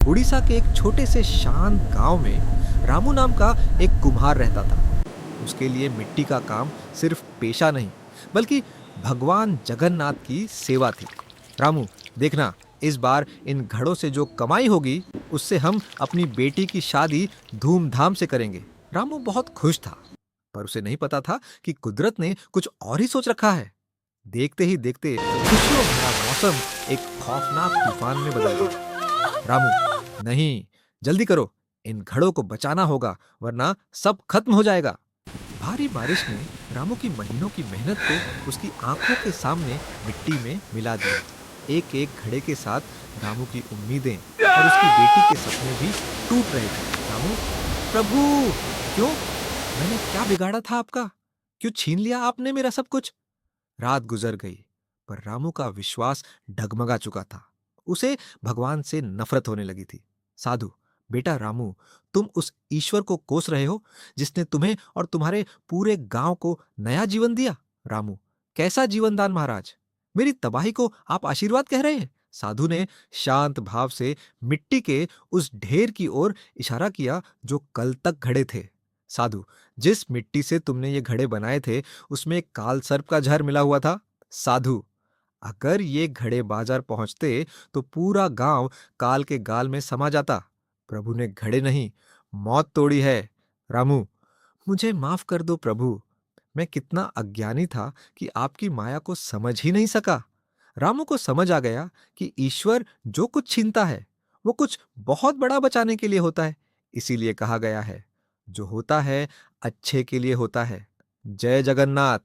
उड़ीसा के एक छोटे से शांत गांव में रामू नाम का एक कुम्हार रहता था। उसके लिए मिट्टी का काम सिर्फ पेशा नहीं, बल्कि भगवान जगन्नाथ की सेवा थी। रामू, देखना, इस बार इन घड़ों से जो कमाई होगी उससे हम अपनी बेटी की शादी धूमधाम से करेंगे। रामू बहुत खुश था, पर उसे नहीं पता था कि कुदरत ने कुछ और ही सोच रखा है। देखते ही देखते खुशियों भरा मौसम एक खौफनाक तूफान में बदल गया। रामू, नहीं, जल्दी करो, इन घड़ों को बचाना होगा, वरना सब खत्म हो जाएगा। भारी बारिश ने रामू की महीनों की मेहनत को उसकी आंखों के सामने मिट्टी में मिला दिया। एक एक घड़े के साथ रामू की उम्मीदें और उसकी बेटी के सपने भी टूट रहे थे। रामू, प्रभु, क्यों? मैंने क्या बिगाड़ा था आपका? क्यों छीन लिया आपने मेरा सब कुछ? रात गुजर गई, पर रामू का विश्वास डगमगा चुका था। उसे भगवान से नफरत होने लगी थी। साधु, बेटा रामू, तुम उस ईश्वर को कोस रहे हो जिसने तुम्हें और तुम्हारे पूरे गांव को नया जीवन दिया। रामू, कैसा जीवन दान महाराज? मेरी तबाही को आप आशीर्वाद कह रहे हैं? साधु ने शांत भाव से मिट्टी के उस ढेर की ओर इशारा किया जो कल तक घड़े थे। साधु, जिस मिट्टी से तुमने ये घड़े बनाए थे उसमें एक काल सर्प का जहर मिला हुआ था। साधु, अगर ये घड़े बाजार पहुंचते तो पूरा गांव काल के गाल में समा जाता। प्रभु ने घड़े नहीं, मौत तोड़ी है। रामू, मुझे माफ कर दो प्रभु, मैं कितना अज्ञानी था कि आपकी माया को समझ ही नहीं सका। रामू को समझ आ गया कि ईश्वर जो कुछ छीनता है वो कुछ बहुत बड़ा बचाने के लिए होता है। इसीलिए कहा गया है, जो होता है अच्छे के लिए होता है। जय जगन्नाथ।